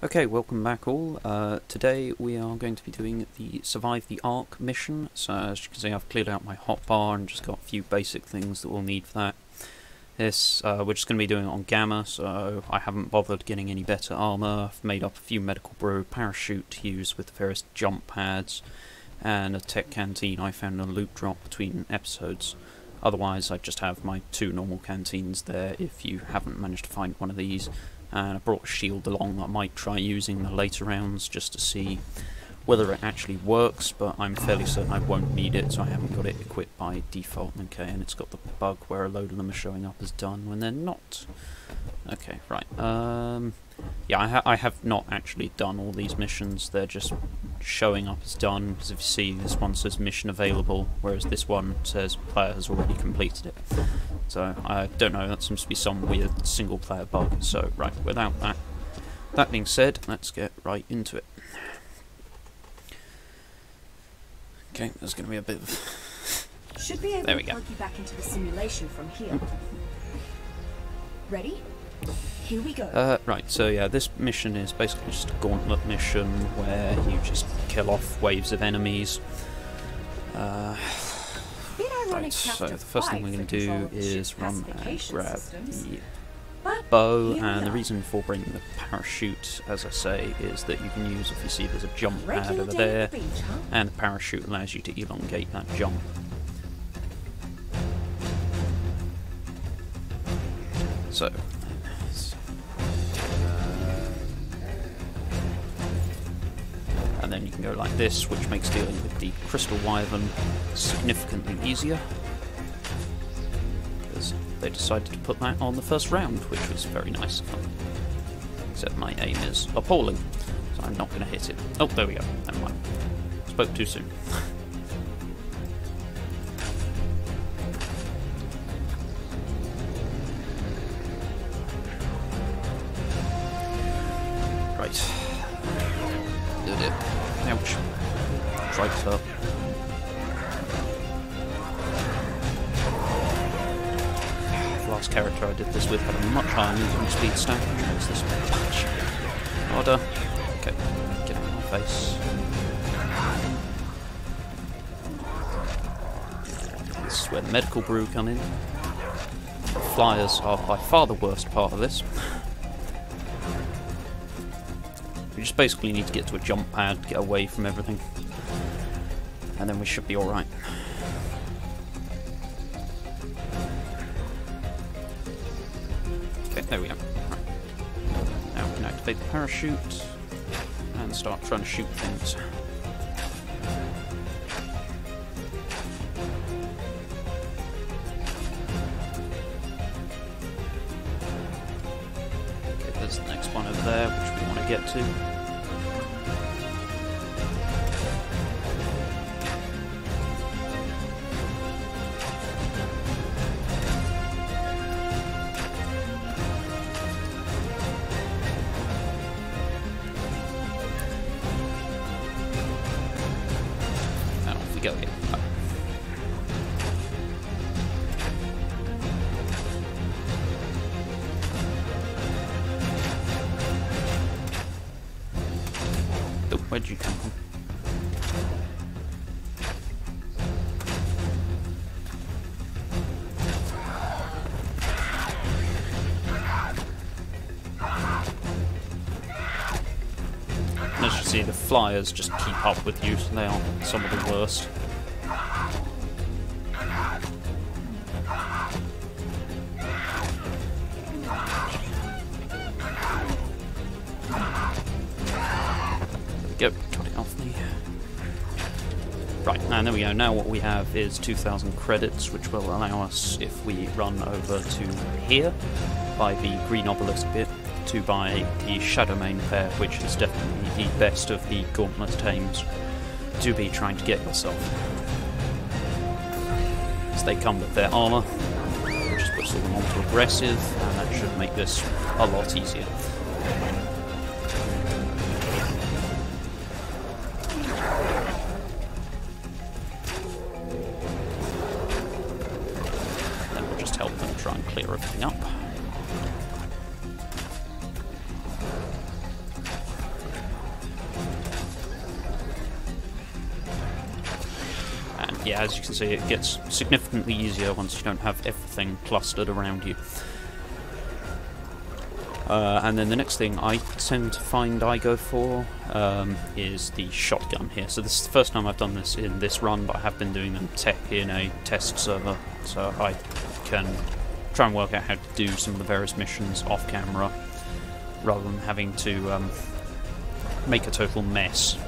Okay, welcome back all. Today we are going to be doing the Survive the Ark mission. So as you can see, I've cleared out my hotbar and just got a few basic things that we'll need for that. We're just going to be doing it on Gamma, so I haven't bothered getting any better armour. I've made up a few medical brew, parachute to use with the various jump pads, and a tech canteen I found in a loot drop between episodes. Otherwise I just have my two normal canteens there if you haven't managed to find one of these. And I brought a shield along that I might try using in the later rounds just to see whether it actually works, but I'm fairly certain I won't need it, so I haven't got it equipped by default. Okay, and it's got the bug where a load of them are showing up as done when they're not. Okay, right. Yeah, I have not actually done all these missions, they're just showing up as done, because if you see, this one says mission available, whereas this one says player has already completed it. So, I don't know, that seems to be some weird single player bug. So, right, without that being said, let's get right into it. Okay, there's going to be a bit of... Should be able to plug you back into the simulation from here. Ready? Here we go. Right, so yeah, this mission is basically just a gauntlet mission where you just kill off waves of enemies. Right, so the first thing we're going to do is run and grab the bow, and the reason for bringing the parachute, as I say, is that you can use, if you see there's a jump pad over there, and the parachute allows you to elongate that jump. So, and then you can go like this, which makes dealing with the crystal wyvern significantly easier, because they decided to put that on the first round, which was very nice of them. Except my aim is appalling, so I'm not going to hit it. Oh, there we go. Never mind. Spoke too soon. Right. Did it. Ouch. Strikes up. The last character I did this with had a much higher movement speed stat, which makes this much harder. Okay, get out of my face. This is where the medical brew come in. The flyers are by far the worst part of this. We just basically need to get to a jump pad, get away from everything, and then we should be alright. Okay, there we go. Right. Now we can activate the parachute and start trying to shoot things. Okay, there's the next one over there, which we want to get to. Go again. Oh, where'd you come from? As you see, the flyers just keep up with you, so they are some of the worst. There we go, got it off me. Right, and there we go. Now what we have is 2,000 credits, which will allow us, if we run over to here, by the green obelisk bit, to buy the Shadowmane pair, which is definitely the best of the gauntlet tames to be trying to get yourself. So they come with their armour, just puts them onto aggressive, and that should make this a lot easier. Then we'll just help them try and clear everything up. yeah, as you can see, it gets significantly easier once you don't have everything clustered around you. And then the next thing I tend to find I go for is the shotgun here. So this is the first time I've done this in this run, but I have been doing them in a test server, so I can try and work out how to do some of the various missions off camera, rather than having to make a total mess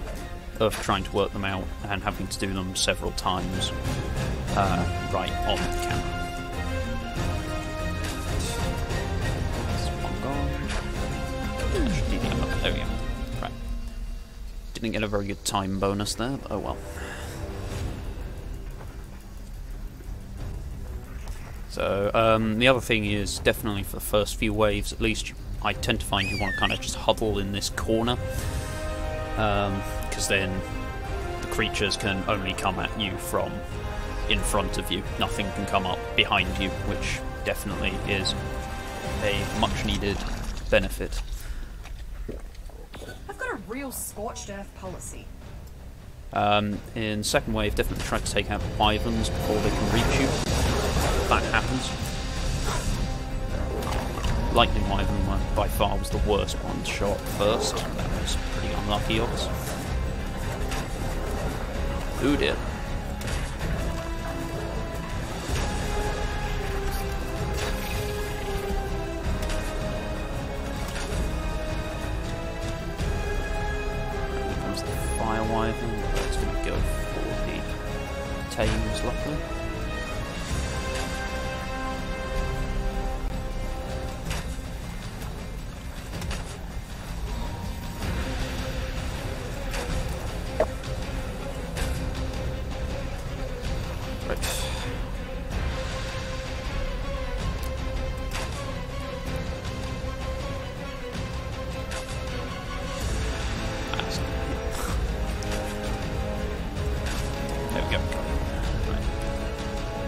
of trying to work them out and having to do them several times right on the camera. There we go. Right. Didn't get a very good time bonus there, but oh well. So, the other thing is, definitely for the first few waves, at least, I tend to find you want to kind of just huddle in this corner, because then the creatures can only come at you from in front of you. Nothing can come up behind you, which definitely is a much-needed benefit. Real scorched earth policy. In second wave, definitely try to take out the wyverns before they can reach you. That happens. Lightning wyvern by far was the worst one shot first. That was pretty unlucky of us. Who did? Wyvern, but it's going to go for the Thames, luckily. Right.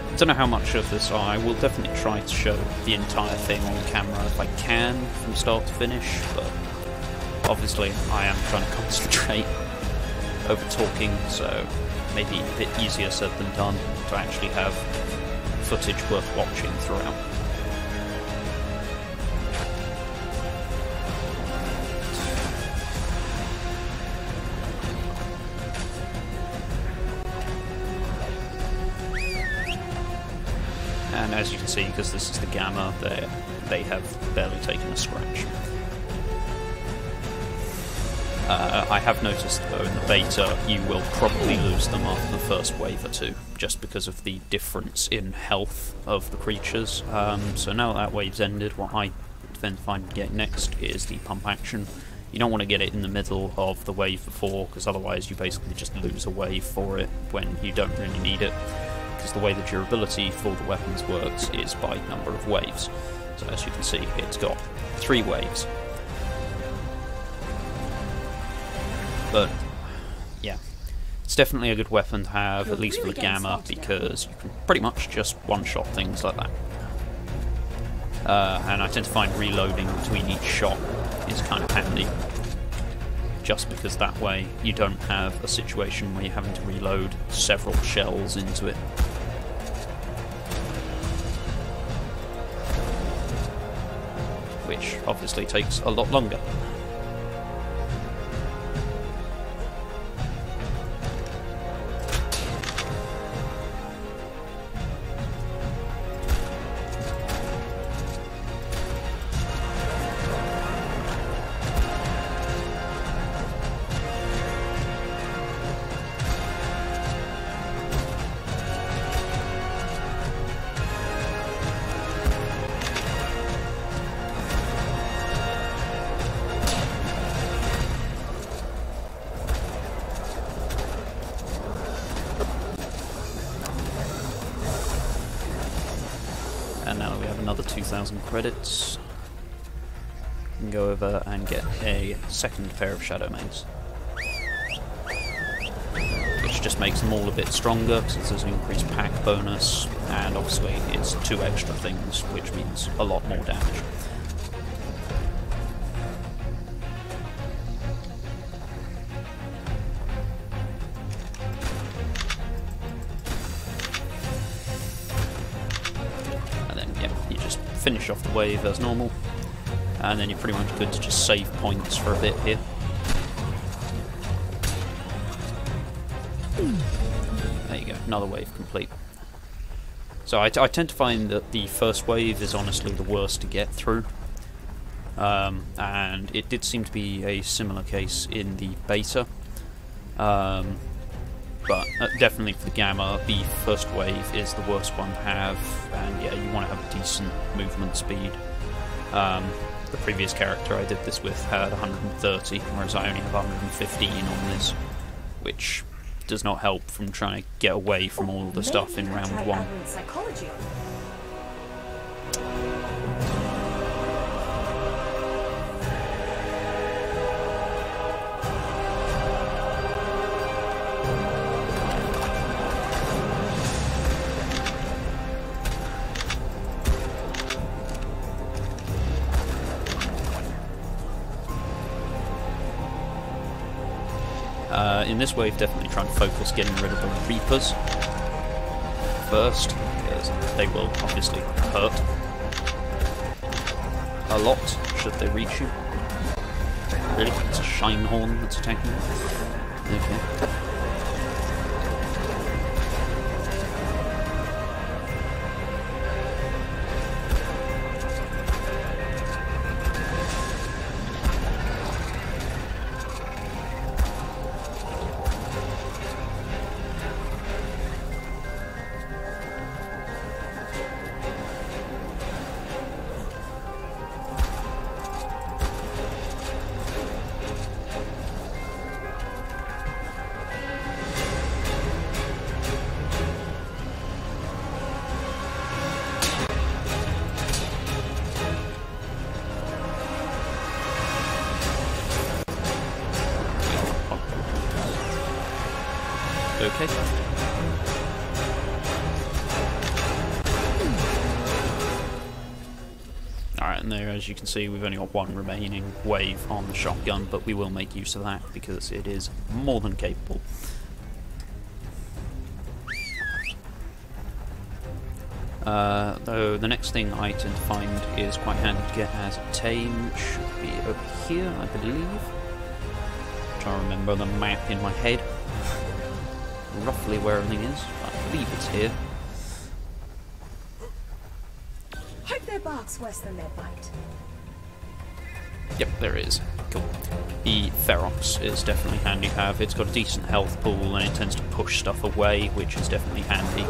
I don't know how much of this I will definitely try to show the entire thing on camera if I can from start to finish, but obviously I am trying to concentrate over talking, so maybe a bit easier said than done to actually have footage worth watching throughout. And as you can see, because this is the gamma, they have barely taken a scratch. I have noticed, though, in the beta, you will probably lose them after the first wave or two, just because of the difference in health of the creatures. So now that wave's ended, what I then find to get next is the pump action. You don't want to get it in the middle of the wave before, because otherwise you basically just lose a wave for it when you don't really need it. Because the way the durability for the weapons works is by number of waves. So as you can see, it's got 3 waves. But yeah, it's definitely a good weapon to have, at least for the gamma, because you can pretty much just one-shot things like that. And I tend to find reloading between each shot is kind of handy, just because that way you don't have a situation where you're having to reload several shells into it. Which obviously takes a lot longer. And now that we have another 2,000 credits, we can go over and get a second pair of Shadow Mains, which just makes them all a bit stronger because there's an increased pack bonus, and obviously it's 2 extra things, which means a lot more damage. finish off the wave as normal, and then you're pretty much good to just save points for a bit here. There you go, another wave complete. So I tend to find that the first wave is honestly the worst to get through, and it did seem to be a similar case in the beta, but definitely for the Gamma, the first wave is the worst one to have, and yeah, you want to have a decent movement speed. The previous character I did this with had 130, whereas I only have 115 on this, which does not help from trying to get away from all the stuff in round one. Psychology. In this wave, definitely try and focus getting rid of the Reapers first, because they will obviously hurt a lot should they reach you. Really? It's a Shinehorn that's attacking you? Okay. Okay. Alright, and there, as you can see, we've only got one remaining wave on the shotgun, but we will make use of that because it is more than capable. Though the next thing I tend to find is quite handy to get as a tame should be over here, I believe. Trying to remember the map in my head. Roughly where everything is. I believe it's here. Hope their bark's worse than their bite. Yep, there it is. Cool. The Ferox is definitely handy to have. It's got a decent health pool and it tends to push stuff away, which is definitely handy.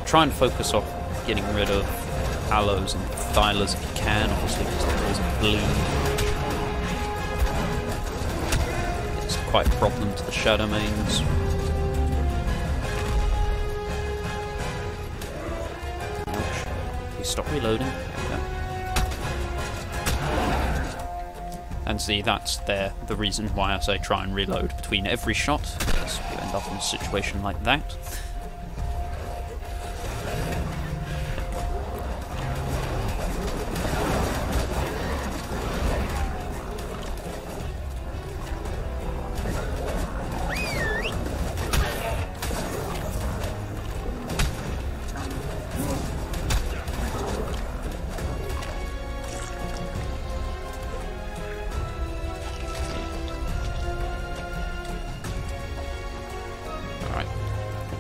Try and focus off getting rid of Hallows and Thylas if you can, obviously because there is a bloom. It's quite a problem to the Shadow Mains. Ouch. Please stop reloading. There we go. And see, that's the reason why I say try and reload between every shot, because you end up in a situation like that.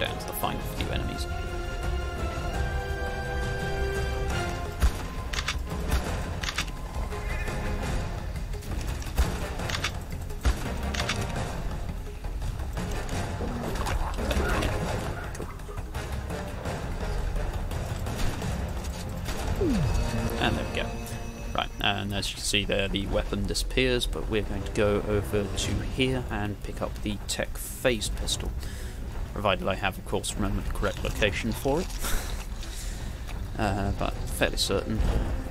Down to the final few enemies. And there we go. Right, and as you can see there, the weapon disappears, but we're going to go over to here and pick up the tech phase pistol. Provided I have, of course, remembered the correct location for it. But fairly certain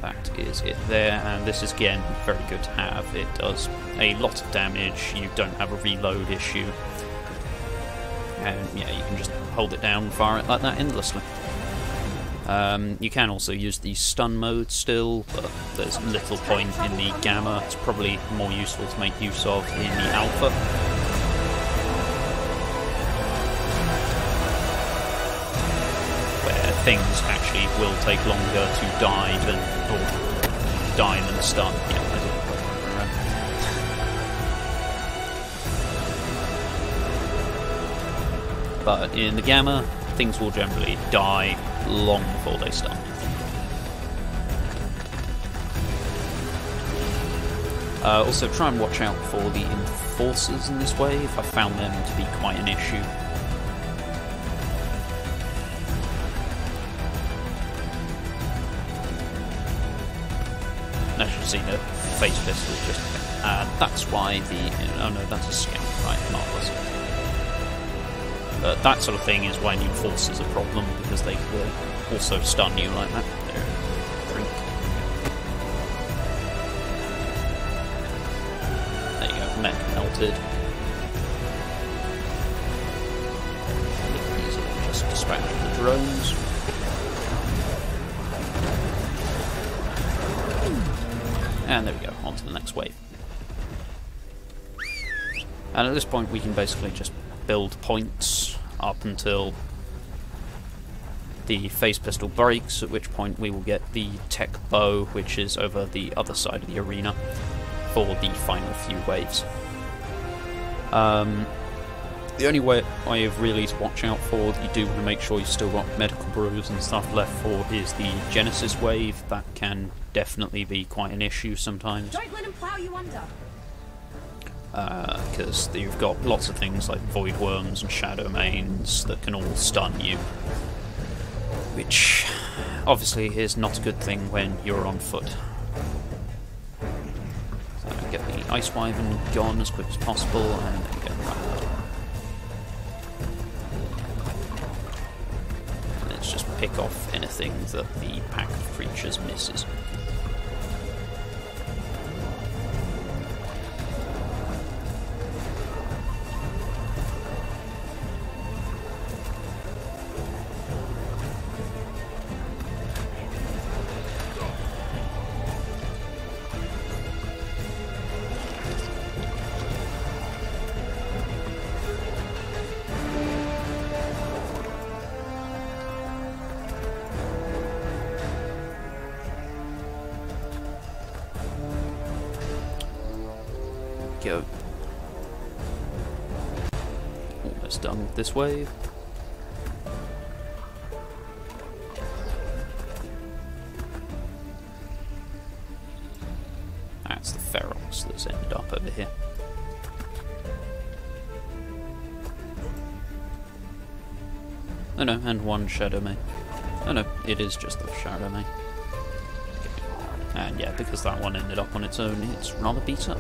that is it there, and this is again very good to have. It does a lot of damage, you don't have a reload issue, and yeah, you can just hold it down and fire it like that endlessly. You can also use the stun mode still, but there's little point in the gamma. It's probably more useful to make use of in the alpha. Where things actually will take longer to die than stun. Yeah, but in the gamma, things will generally die long before they stun. Also, try and watch out for the enforcers in this wave. I found them to be quite an issue. As you see, the face pistol just... that's why the... oh no, that's a scout, right, marvelous. That sort of thing is why new enforcers are a problem, because they will also stun you like that. There, drink. There you go, mech melted. These are just distracting the drones. And there we go, on to the next wave. And at this point we can basically just build points up until the phase pistol breaks, at which point we will get the tech bow, which is over the other side of the arena, for the final few waves. The only way really to watch out for that you do want to make sure you've still got medical brews and stuff left for is the Genesis wave. That can definitely be quite an issue sometimes. Don't let him plow you under. Because you've got lots of things like void worms and shadow mains that can all stun you, which obviously is not a good thing when you're on foot. So get the ice wyvern gone as quick as possible, and then get right. Let's just pick off anything that the pack of creatures misses. Go. Almost done with this wave. That's the Ferox that's ended up over here. Oh no, and one Shadow Main. Oh no, it is just the Shadow Main. And yeah, because that one ended up on its own, it's rather beat up.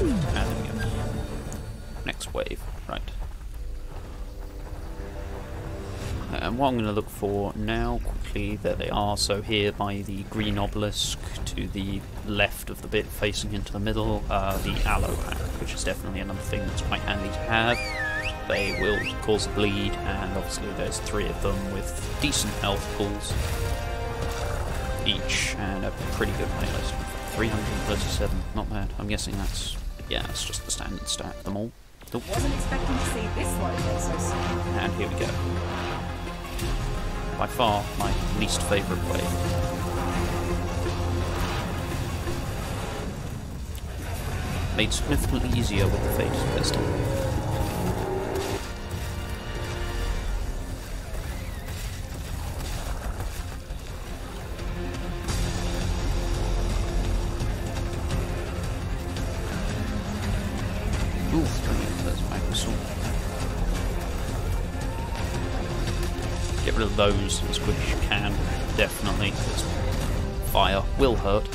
And there we go. Next wave, right. And what I'm going to look for now, quickly, there they are. So here by the green obelisk to the left of the bit facing into the middle, the aloe pack, which is definitely another thing that's quite handy to have. They will cause a bleed, and obviously there's 3 of them with decent health pools each, and a pretty good playlist. 337, not bad. I'm guessing that's, yeah, it's just the standard stat of them all. Nope. Wasn't expecting to see this one of horses. And here we go. By far my least favourite wave. Made significantly easier with the phase pistol. Get rid of those as quick as you can, definitely, because fire will hurt.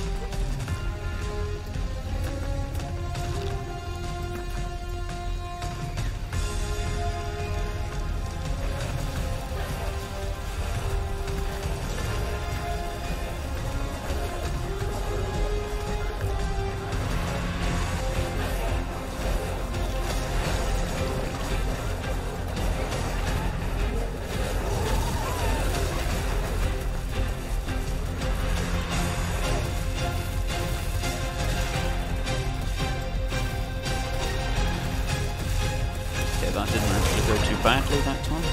badly that time.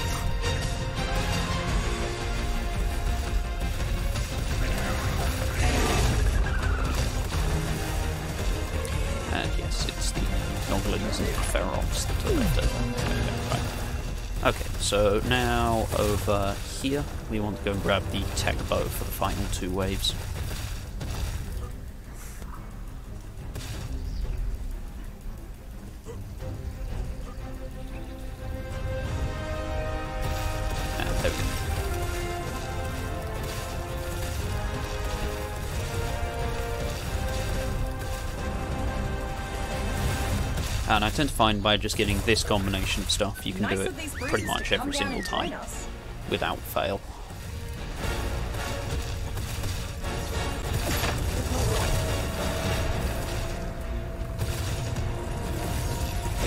And yes, it's the Noglins and the Ferox that are right. Okay, so now over here, we want to go and grab the tech bow for the final 2 waves. And there we go. And I tend to find by just getting this combination of stuff, you can do it pretty much every single time, without fail.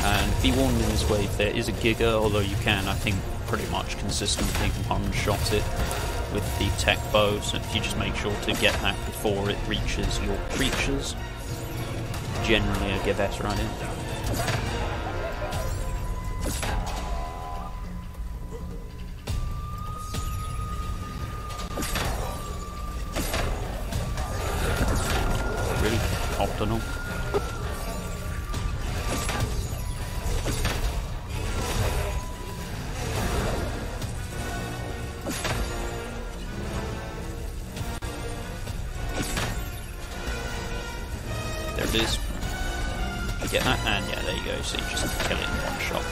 And be warned, in this wave there is a Giga, although you can, I think, pretty much consistently one-shot it with the tech bow, so if you just make sure to get that before it reaches your creatures, generally a get better at it. Really optimal. There it is. Get that, and yeah, there you go, so you just kill it in one shot.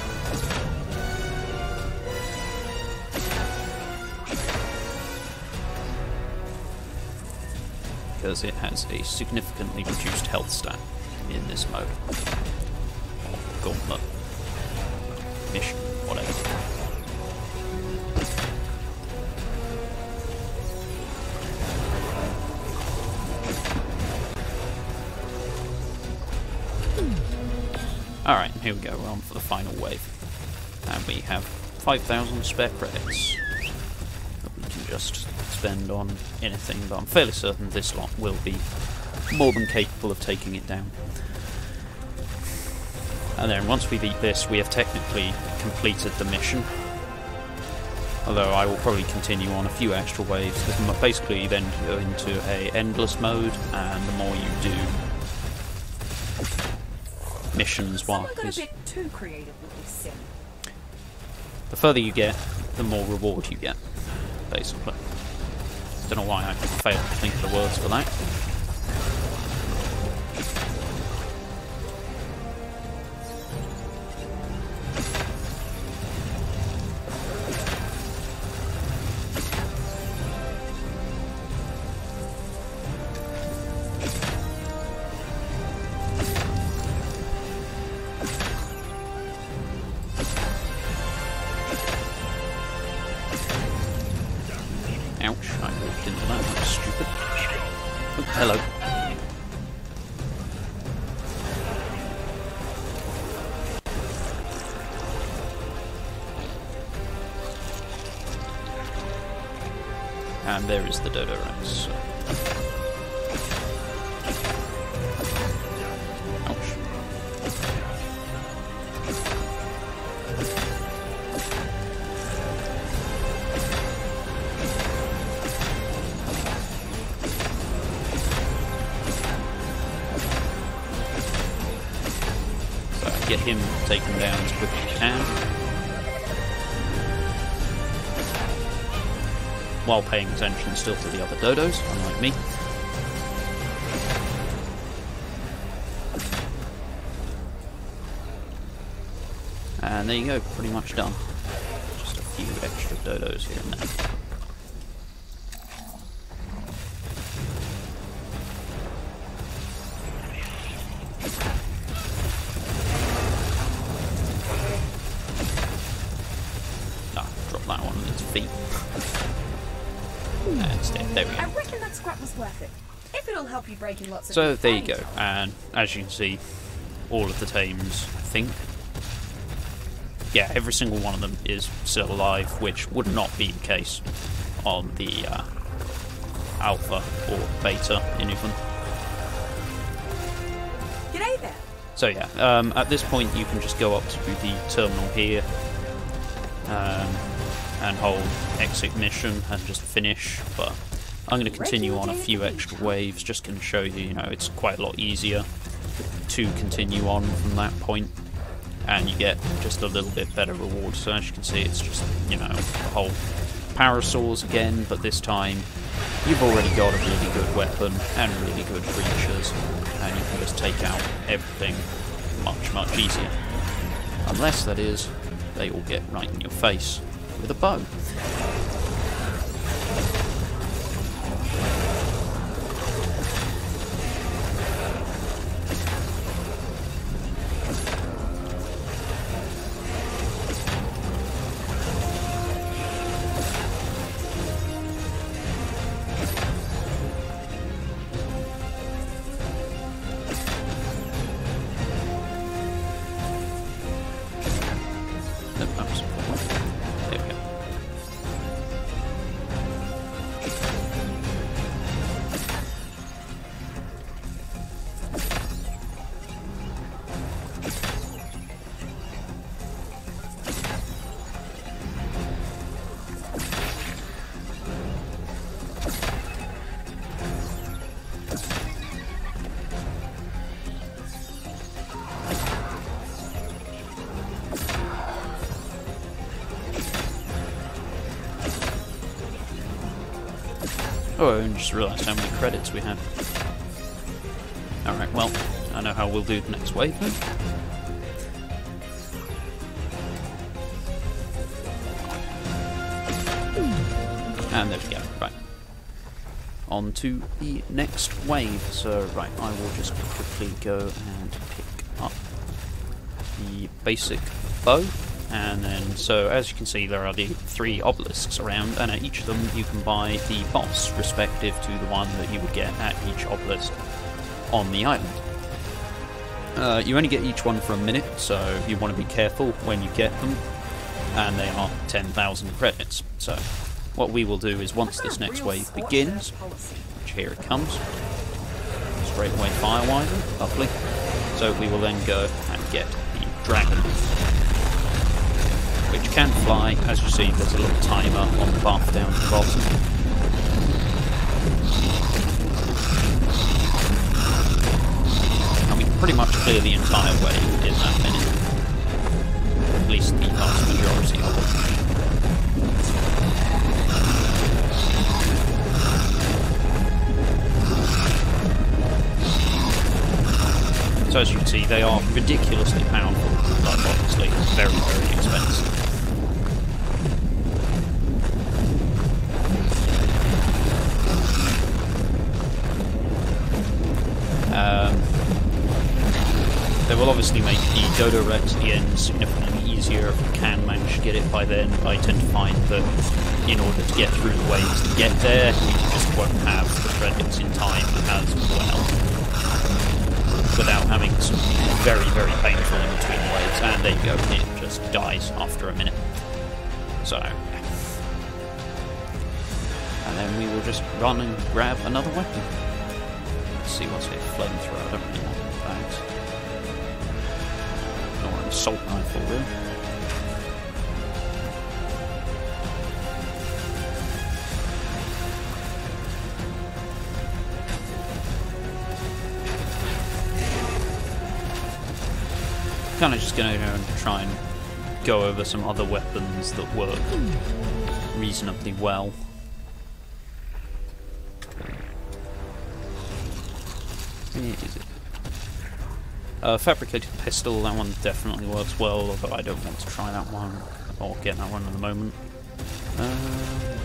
Because it has a significantly reduced health stat in this mode. Or gauntlet. Mission, whatever. Alright, here we go, we're on for the final wave. And we have 5,000 spare credits that we can just spend on anything, but I'm fairly certain this lot will be more than capable of taking it down. And then once we beat this, we have technically completed the mission. Although I will probably continue on a few extra waves, because basically you then go into a endless mode, and the more you do missions-wise, too creative with this sim. the further you get, the more reward you get, basically. Don't know why I failed to think of the words for that. Ouch, I walked into that, that was stupid. Oh, hello. And there is the Dodo Rex. So. Ouch. Get him taken down as quick as you can, while paying attention still to the other dodos, unlike me. And there you go, pretty much done. Just a few extra dodos here and there. That one on its feet. And stay. There we go. I reckon that scrap was worth it. If it'll help you break in lots of. So there you go. And as you can see, all of the tames, I think. Yeah, every single one of them is still alive, which would not be the case on the alpha or beta Inhuman. G'day there. So yeah, at this point you can just go up to the terminal here, and hold exit mission and just finish, but I'm going to continue on a few extra waves, just going to show you, it's quite a lot easier to continue on from that point, and you get just a little bit better reward. So as you can see, it's just, the whole parasaurs again, but this time you've already got a really good weapon and really good creatures, and you can just take out everything much, much easier. Unless, that is, they all get right in your face with a bow. There we go. Oh, I just realised how many credits we had. Alright, well, I know how we'll do the next wave then. And there we go, right. On to the next wave. So, right, I will just quickly go and pick up the basic bow. And then, so as you can see, there are the 3 obelisks around, and at each of them you can buy the boss, respective to the one that you would get at each obelisk on the island. You only get each one for a minute, so you want to be careful when you get them, and they are 10,000 credits. So what we will do is, once this next wave begins, which here it comes, straight away fire wyvern, lovely. So we will then go and get the dragon, which can fly. As you see, there's a little timer on the buff down at the bottom. And we can pretty much clear the entire wave in that minute. At least the vast majority of it. So as you can see, they are ridiculously powerful, but obviously very, very expensive. They will obviously make the Dodo Rex at the end significantly easier if you can manage to get it by then. I tend to find that in order to get through the waves to get there, you just won't have the credits in time as well, without having some very, very painful in between waves. And there you go, it just dies after a minute. So, and then we will just run and grab another weapon. Let's see what's here. Flamethrower, I don't really want that. Or an assault rifle, really. Kind of just going to go and try and go over some other weapons that work reasonably well. Where is it? Fabricated pistol, that one definitely works well, although I don't want to try that one, or get that one at the moment.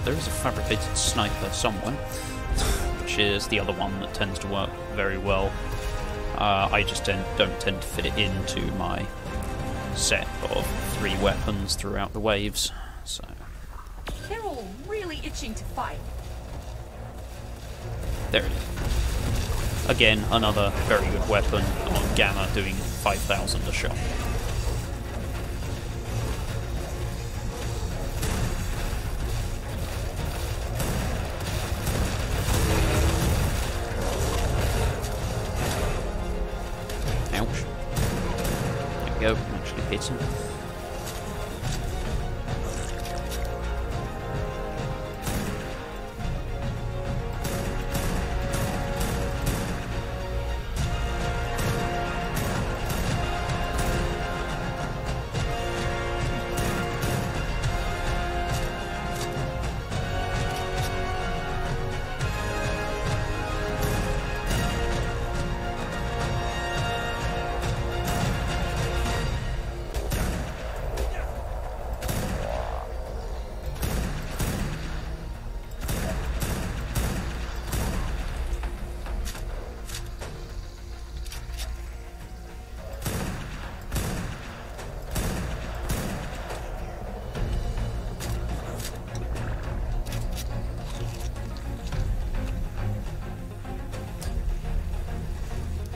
There is a fabricated sniper somewhere, which is the other one that tends to work very well. I just don't tend to fit it into my set of 3 weapons throughout the waves, so... They're all really itching to fight. There it is. Again, another very good weapon on Gamma, doing 5,000 a shot. Ouch. There we go, actually hit him.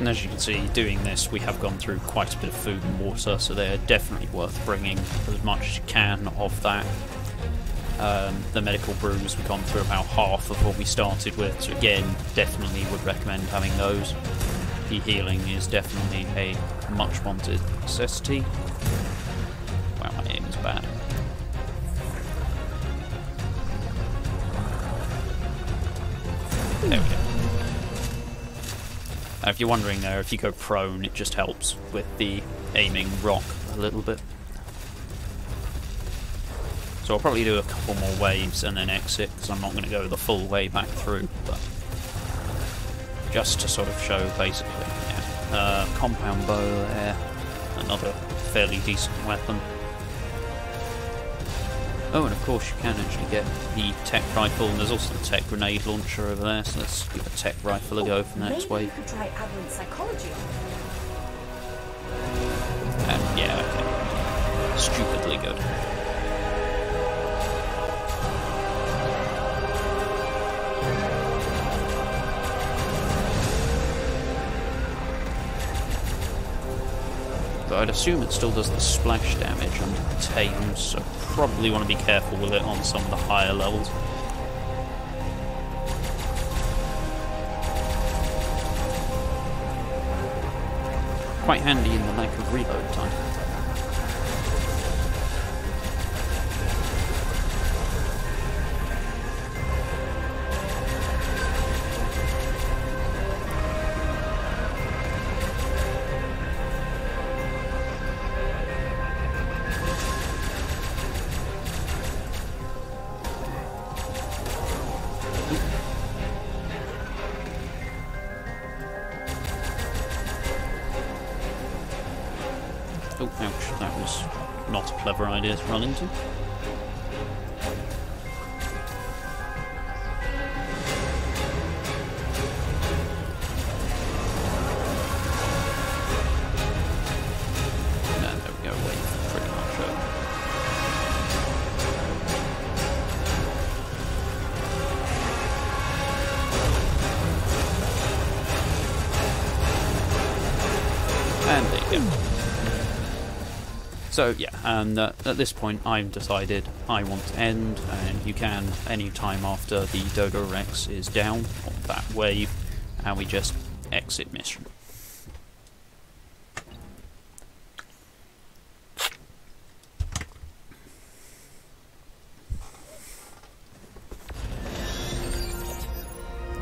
And as you can see, doing this, we have gone through quite a bit of food and water, so they're definitely worth bringing as much as you can of that. The medical brews, we've gone through about half of what we started with, so again, definitely would recommend having those. The healing is definitely a much wanted necessity. Wow, my aim is bad. There we go. If you're wondering there, if you go prone, it just helps with the aiming rock a little bit. So I'll probably do a couple more waves and then exit, because I'm not going to go the full way back through, but just to sort of show basically. Yeah. Compound bow there, another fairly decent weapon. Oh, and of course you can actually get the tech rifle, and there's also the tech grenade launcher over there, so let's give a tech rifle a go for the next wave. Maybe you could try Aberrant psychology on it. And yeah, okay. Stupidly good. But I'd assume it still does the splash damage under the Thames, so probably want to be careful with it on some of the higher levels. Quite handy in the lack of reload time. Oh, ouch, that was not a clever idea to run into. And there we go, wave pretty much over. And there you go. So yeah, and at this point I've decided I want to end, and you can any time after the Dodo Rex is down on that wave, and we just exit mission.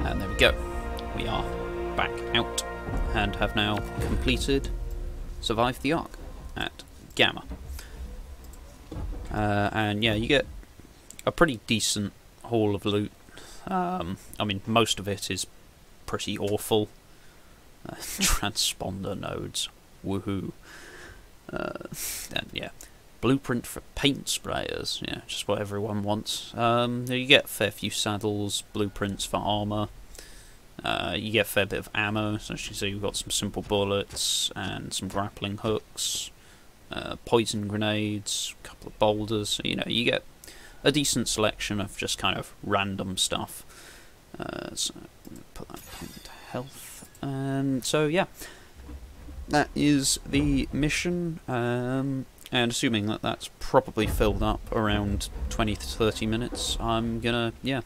And there we go. We are back out and have now completed Survive the Ark at Gamma. And yeah, you get a pretty decent haul of loot. I mean, most of it is pretty awful. Transponder nodes, woohoo. And yeah, blueprint for paint sprayers, yeah, just what everyone wants. You get a fair few saddles, blueprints for armour. You get a fair bit of ammo, so as you can see we've got some simple bullets and some grappling hooks. Poison grenades, a couple of boulders, so, you know, you get a decent selection of just kind of random stuff. So I'm going to put that into health, and so yeah, that is the mission, and assuming that that's probably filled up around 20 to 30 minutes, I'm gonna, yeah,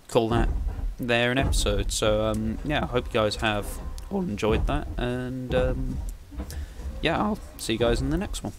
call that there an episode. So yeah, I hope you guys have all enjoyed that, and yeah, I'll see you guys in the next one.